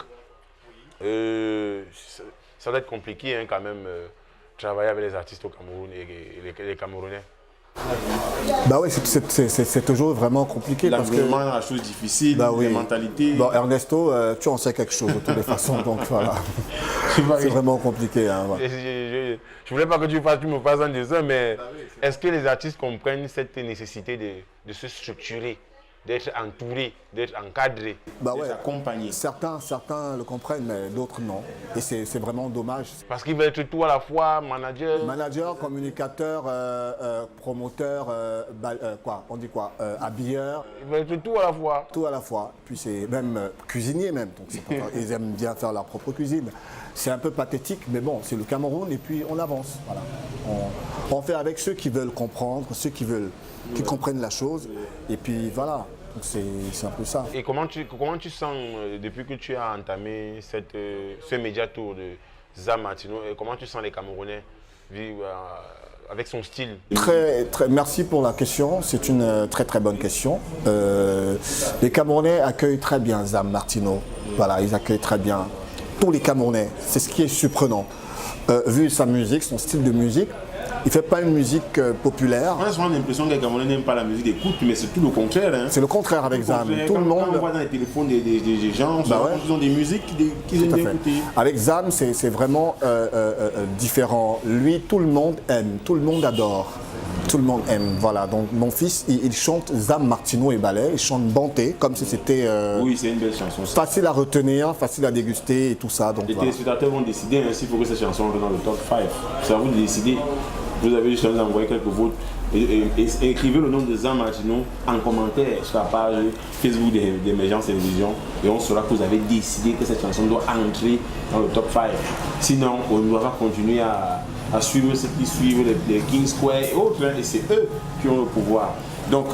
Ça va être compliqué hein, quand même, travailler avec les artistes au Cameroun et les Camerounais. Bah oui, c'est toujours vraiment compliqué. L'environnement, la chose difficile, bah oui. Les mentalités. Bon, Ernesto, tu en sais quelque chose de toutes les façons, donc voilà. C'est vraiment compliqué. Hein, voilà. Je ne voulais pas que tu me fasses un dessin, mais est-ce que les artistes comprennent cette nécessité de se structurer, d'être entouré, d'être encadré, d'être accompagné. Certains le comprennent, mais d'autres non. Et c'est vraiment dommage. Parce qu'il veut être tout à la fois, manager. Manager, communicateur, promoteur, habilleur. Il veut être tout à la fois. Tout à la fois. Puis c'est même cuisinier même. Donc ils aiment bien faire leur propre cuisine. C'est un peu pathétique, mais bon, c'est le Cameroun et puis on avance. Voilà. On fait avec ceux qui veulent comprendre, ceux qui comprennent la chose. Et puis voilà. Donc c'est un peu ça. Et comment tu sens, depuis que tu as entamé ce média tour de Zam Martino, comment tu sens les Camerounais vivre avec son style? Merci pour la question, c'est une très très bonne question. Les Camerounais accueillent très bien Zam Martino. Voilà, ils accueillent très bien tous les Camerounais. C'est ce qui est surprenant. Vu sa musique, son style de musique, il ne fait pas une musique populaire. On a souvent l'impression que les Camerounais n'aiment pas la musique d'écoute, mais c'est tout le contraire. Hein. C'est le contraire avec Zam. Tout le monde. Quand on voit dans les téléphones des gens, ils ont des musiques qu'ils aiment écouter. Avec Zam, c'est vraiment différent. Lui, tout le monde aime, tout le monde adore. Tout le monde aime, voilà. Donc mon fils, il chante Zam Martino et Ballet, il chante Banté, comme si c'était oui, c'est une belle chanson. Facile à retenir, facile à déguster et tout ça. Donc, les téléspectateurs vont décider s'il faut que cette chanson rentre dans le top 5. C'est à vous de décider. Vous avez juste envoyer quelques votes et écrivez le nom de Zam Martino en commentaire sur la page Facebook d'Emergence Télévision et on saura que vous avez décidé que cette chanson doit entrer dans le top 5. Sinon, on doit continuer à suivre ceux qui suivent les King Square et autres, et c'est eux qui ont le pouvoir. Donc,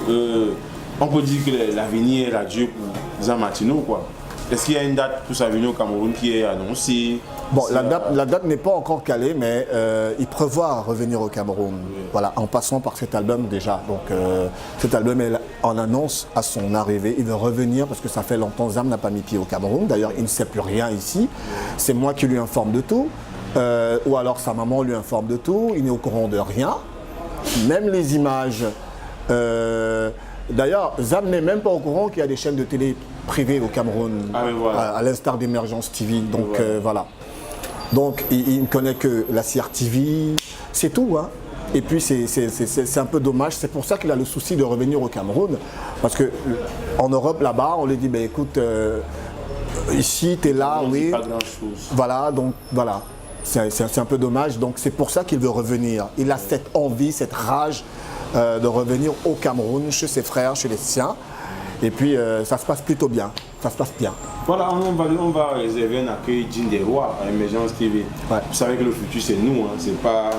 on peut dire que l'avenir est radieux pour Zam Martino, quoi. Est-ce qu'il y a une date pour sa venue au Cameroun qui est annoncée? Bon, la date n'est pas encore calée, mais il prévoit revenir au Cameroun. Oui. Voilà, en passant par cet album déjà. Donc, cet album est en annonce à son arrivée. Il veut revenir parce que ça fait longtemps que Zam n'a pas mis pied au Cameroun. D'ailleurs, il ne sait plus rien ici. C'est moi qui lui informe de tout. Ou alors sa maman lui informe de tout. Il n'est au courant de rien. Même les images. D'ailleurs, Zam n'est même pas au courant qu'il y a des chaînes de télé privées au Cameroun, à l'instar d'Emergence TV. Donc voilà. Donc il ne connaît que la CRTV, c'est tout. Hein. Et puis c'est un peu dommage. C'est pour ça qu'il a le souci de revenir au Cameroun. Parce qu'en Europe, là-bas, on lui dit, ben, écoute, ici, tu es là, oui. Pas grand-chose. Voilà, donc voilà. C'est un peu dommage. Donc c'est pour ça qu'il veut revenir. Il a cette envie, cette rage de revenir au Cameroun, chez ses frères, chez les siens. Et puis ça se passe plutôt bien. Ça se passe bien. Voilà, on va réserver un accueil digne des rois à Emergence TV. Ouais. Vous savez que le futur c'est nous, hein, c'est pas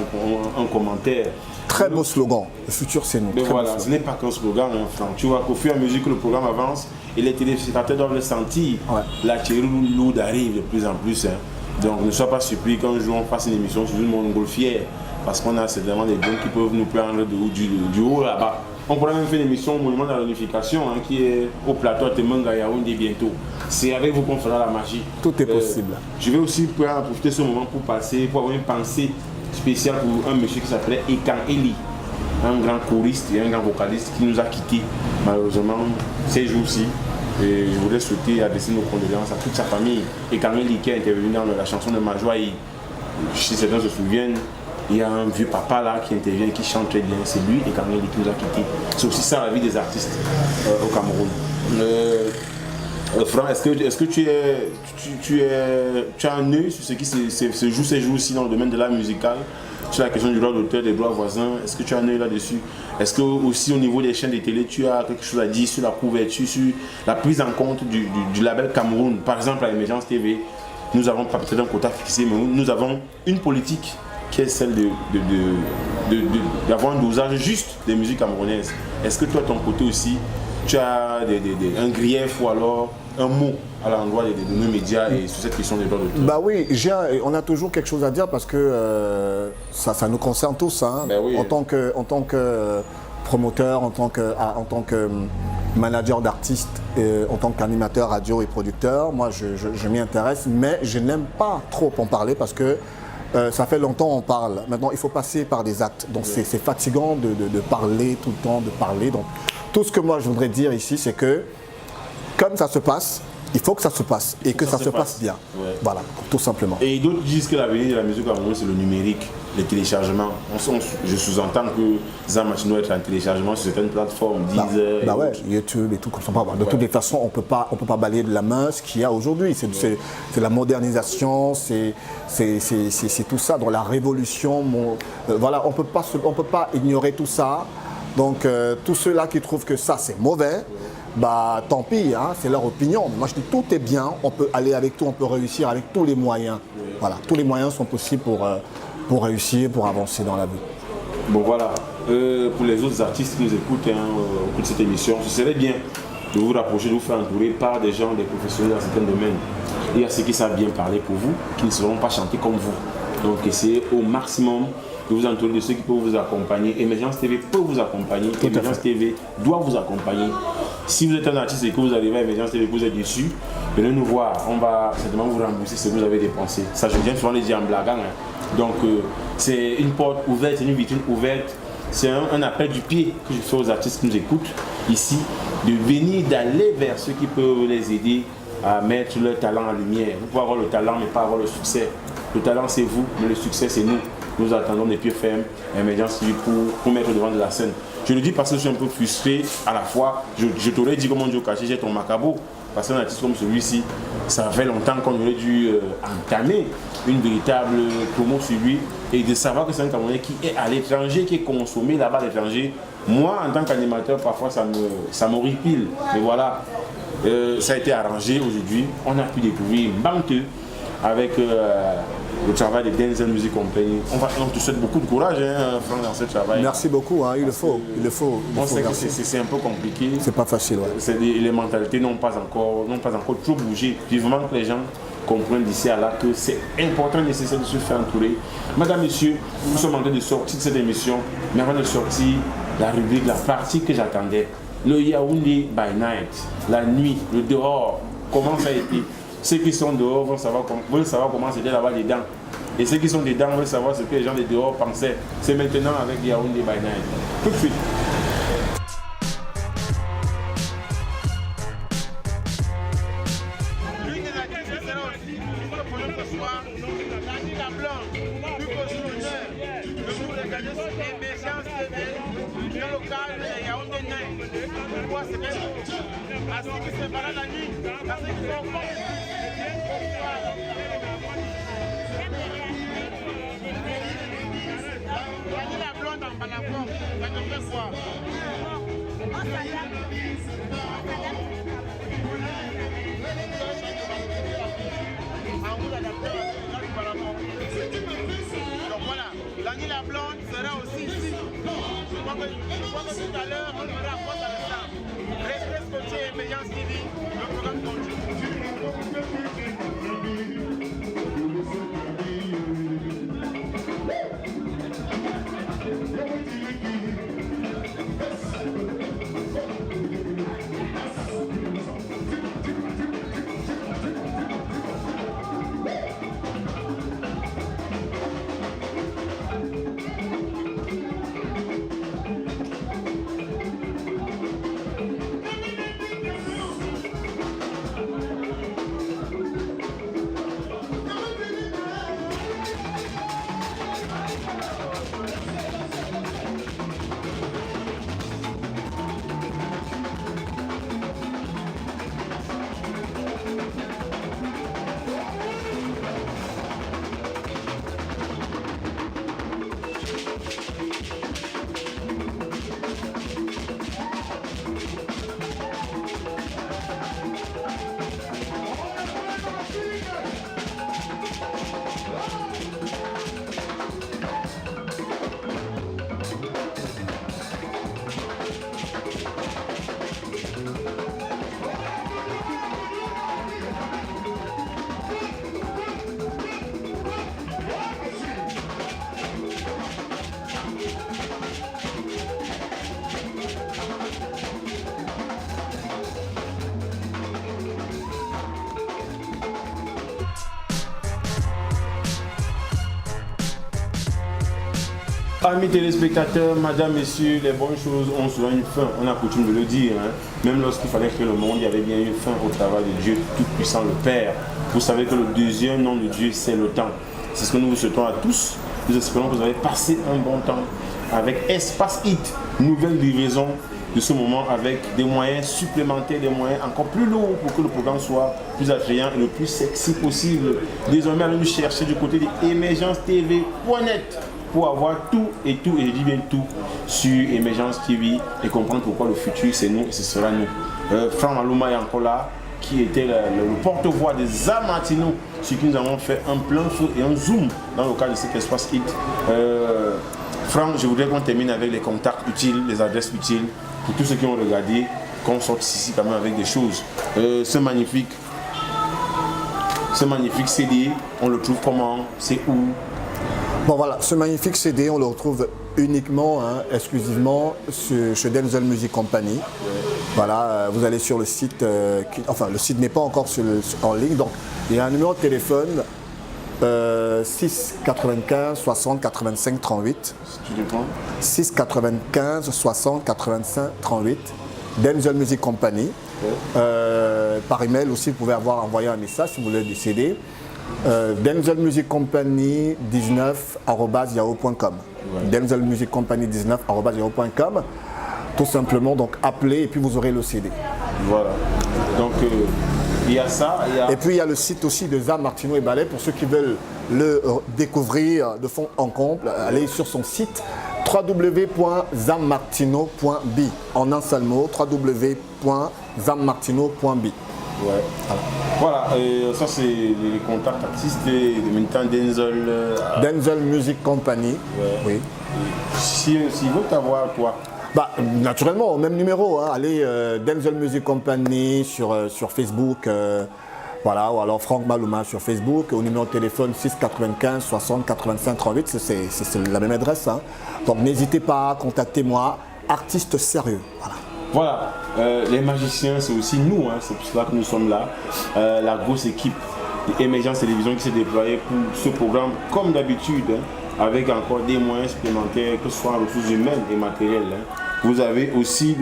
un commentaire. Très beau slogan, le futur c'est nous. Mais voilà, ce n'est pas qu'un slogan, hein, Franck. Tu vois qu'au fur et à mesure que le programme avance, et les téléspectateurs doivent le sentir, la théorie lourde arrive de plus en plus. Hein. Donc ne sois pas surpris quand un jour on fasse une émission sur une montgolfière, parce qu'on a certainement des gens qui peuvent nous prendre du haut là-bas. On pourrait même faire une émission au Monument de la Réunification qui est au plateau à Temanga Yaoundé bientôt. C'est avec vous qu'on fera la magie. Tout est possible. Je vais aussi profiter de ce moment pour avoir une pensée spéciale pour un monsieur qui s'appelait Ekan Eli, un grand choriste et un grand vocaliste qui nous a quittés malheureusement ces jours-ci. Et je voudrais souhaiter adresser nos condoléances à toute sa famille. Ekan Eli qui est intervenu dans la chanson de Majoie. Si certains se souviennent, il y a un vieux papa là qui intervient, qui chante très bien. C'est lui, Ekan Eli, qui nous a quittés. C'est aussi ça la vie des artistes au Cameroun. Franck, est-ce que tu as un œil sur ce qui se joue ces jours-ci dans le domaine de l'art musical, sur la question du droit d'auteur, des droits voisins? Est-ce que tu as un œil là-dessus? Est-ce que aussi au niveau des chaînes de télé, tu as quelque chose à dire sur la couverture, sur la prise en compte du label Cameroun? Par exemple, à Emergence TV, nous avons pas peut-être un quota fixé, mais nous avons une politique qui est celle d'avoir un dosage juste des musiques camerounaises. Est-ce que toi, de ton côté aussi, tu as un grief ou alors un mot à l'endroit de nos médias et sur cette question des droits d'auteur? Bah oui, on a toujours quelque chose à dire parce que ça nous concerne tous. Hein. Ben oui. En tant que promoteur, en tant que manager d'artistes, en tant qu'animateur radio et producteur, moi je m'y intéresse, mais je n'aime pas trop en parler parce que ça fait longtemps qu'on parle. Maintenant, il faut passer par des actes. Donc c'est fatigant de parler tout le temps, de parler. Donc tout ce que moi je voudrais dire ici, c'est que comme ça se passe, il faut que ça se passe et que ça se passe bien. Ouais. Voilà, tout simplement. Et d'autres disent que l'avenir de la musique camerounaise, c'est le numérique. les téléchargements. Je sous-entends que Zamatino est en téléchargement sur certaines plateformes, Deezer. Bah ouais, YouTube et tout comme ça. De toutes les façons, on peut pas balayer de la main ce qu'il y a aujourd'hui. C'est la modernisation, c'est tout ça dans la révolution. Voilà, on peut pas ignorer tout ça. Donc tous ceux-là qui trouvent que ça c'est mauvais, bah tant pis, hein, c'est leur opinion. Moi je dis tout est bien, on peut aller avec tout, on peut réussir avec tous les moyens. Voilà, tous les moyens sont possibles pour réussir, pour avancer dans la vie. Bon voilà, pour les autres artistes qui nous écoutent au cours de cette émission, ce serait bien de vous rapprocher, de vous faire entourer par des gens, des professionnels dans certains domaines. Il y a ceux qui savent bien parler pour vous, qui ne sauront pas chanter comme vous. Donc essayez au maximum de vous entourer de ceux qui peuvent vous accompagner. Émergence TV peut vous accompagner, Émergence TV doit vous accompagner. Si vous êtes un artiste et que vous arrivez à Émergence TV et que vous êtes déçu, venez nous voir, on va certainement vous rembourser ce que vous avez dépensé. Ça je viens souvent le dire en blaguant. Hein. Donc c'est une porte ouverte, c'est une vitrine ouverte, c'est un appel du pied que je fais aux artistes qui nous écoutent ici, de venir, d'aller vers ceux qui peuvent les aider à mettre leur talent en lumière. Vous pouvez avoir le talent mais pas avoir le succès. Le talent c'est vous, mais le succès c'est nous. Nous attendons des pieds fermes, Émergence TV pour mettre devant de la scène. Je le dis parce que je suis un peu frustré à la fois. Je t'aurais dit comment Dieu caché, j'ai ton macabo. Parce qu'un artiste comme celui-ci, ça fait longtemps qu'on aurait dû entamer une véritable promo sur lui et de savoir que c'est un Camerounais qui est à l'étranger, qui est consommé là-bas à l'étranger. Moi, en tant qu'animateur, parfois ça m'horripile. Mais voilà, ça a été arrangé aujourd'hui. On a pu découvrir Mbamte avec le travail de Denzel Music Company. On te souhaite beaucoup de courage, hein, Franck, dans ce travail. Merci beaucoup, hein, il le faut. On sait que c'est un peu compliqué. C'est pas facile, ouais. Les mentalités n'ont pas encore trop bougé. Vivement que les gens comprennent d'ici à là que c'est important et nécessaire de se faire entourer. Madame, Monsieur, nous sommes en train de sortir de cette émission, mais avant de sortir, la rubrique, la partie que j'attendais, le Yaoundé by Night, la nuit, le dehors, comment ça a été? Ceux qui sont dehors veulent savoir comment c'était là-bas dedans. Et ceux qui sont dedans veulent savoir ce que les gens de dehors pensaient. C'est maintenant avec Yaoundé by Night. Tout de suite. Tout à l'heure, on verra quoi ça le temps. Restez scotchés, Émergence TV, le programme continue. Amis téléspectateurs, madame, messieurs, les bonnes choses ont souvent une fin, on a coutume de le dire. Hein. Même lorsqu'il fallait créer le monde, il y avait bien une fin au travail de Dieu Tout-Puissant, le Père. Vous savez que le deuxième nom de Dieu, c'est le temps. C'est ce que nous vous souhaitons à tous Nous espérons que vous avez passé un bon temps avec Espace Hit, nouvelle livraison de ce moment avec des moyens supplémentaires, des moyens encore plus lourds pour que le programme soit plus attrayant et le plus sexy possible. Désormais, allons nous chercher du côté de emergencetv.net pour avoir tout, et je dis bien tout, sur Emergence TV et comprendre pourquoi le futur c'est nous et ce sera nous. Franck Malouma est encore là, qui était le porte-voix des Zam Martino, sur qui nous avons fait un plein feu et un zoom dans le cadre de cet Espace Hit. Franck, je voudrais qu'on termine avec les contacts utiles, les adresses utiles, pour tous ceux qui ont regardé, qu'on sorte ici quand même avec des choses. Ce magnifique CD, on le trouve comment? C'est où? Bon voilà, ce magnifique CD, on le retrouve uniquement, exclusivement chez Denzel Music Company. Voilà, vous allez sur le site, enfin le site n'est pas encore en ligne, donc il y a un numéro de téléphone 6 95 60 85 38. 6 95 60 85 38. Denzel Music Company. Par email aussi, vous pouvez envoyé un message si vous voulez du CD. Denzel Music Company 19@yahoo.com. Denzel Music Company 19@yahoo.com. Tout simplement, donc appelez et puis vous aurez le CD. Voilà. Donc il y a ça. Et puis il y a le site aussi de Zam Martino et Ballet pour ceux qui veulent le découvrir de fond en comble. Allez sur son site www.zammartino.b en un seul mot, www.zammartino.b. Ouais. Voilà, ça c'est les contacts artistes et en même temps Denzel Music Company. Ouais. Oui. Si veut t'avoir toi. Bah, naturellement, au même numéro, allez Denzel Music Company sur Facebook, voilà, ou alors Franck Malouma sur Facebook, au numéro de téléphone 6 95 60 85 38, c'est la même adresse. Donc n'hésitez pas, contactez-moi, artiste sérieux. Voilà, les magiciens, c'est aussi nous, c'est pour cela que nous sommes là, la grosse équipe d'Emergence Télévision qui s'est déployée pour ce programme, comme d'habitude, avec encore des moyens supplémentaires, que ce soit en ressources humaines et matérielles. Vous avez aussi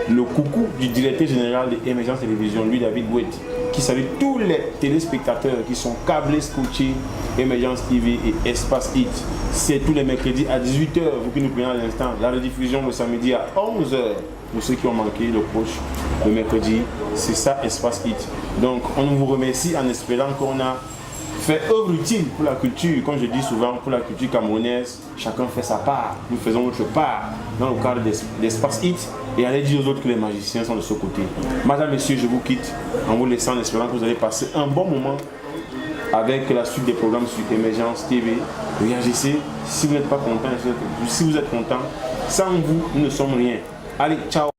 le coucou du directeur général d'Emergence Télévision, lui David Bouet, qui salue tous les téléspectateurs qui sont câblés, scotchés, Emergence TV et Espace Hit. C'est tous les mercredis à 18h, vous qui nous prenez à l'instant. La rediffusion le samedi à 11h, pour ceux qui ont manqué le coach le mercredi. C'est ça, Espace Hit. Donc on vous remercie en espérant qu'on a fait œuvre utile pour la culture, comme je dis souvent, pour la culture camerounaise. Chacun fait sa part, nous faisons notre part dans le cadre d'Espace Hit et allez dire aux autres que les magiciens sont de ce côté. Madame, messieurs, je vous quitte en vous laissant en espérant que vous allez passer un bon moment avec la suite des programmes sur Emergence TV. Réagissez, si vous n'êtes pas content, si vous êtes content, sans vous, nous ne sommes rien. Allez, ciao.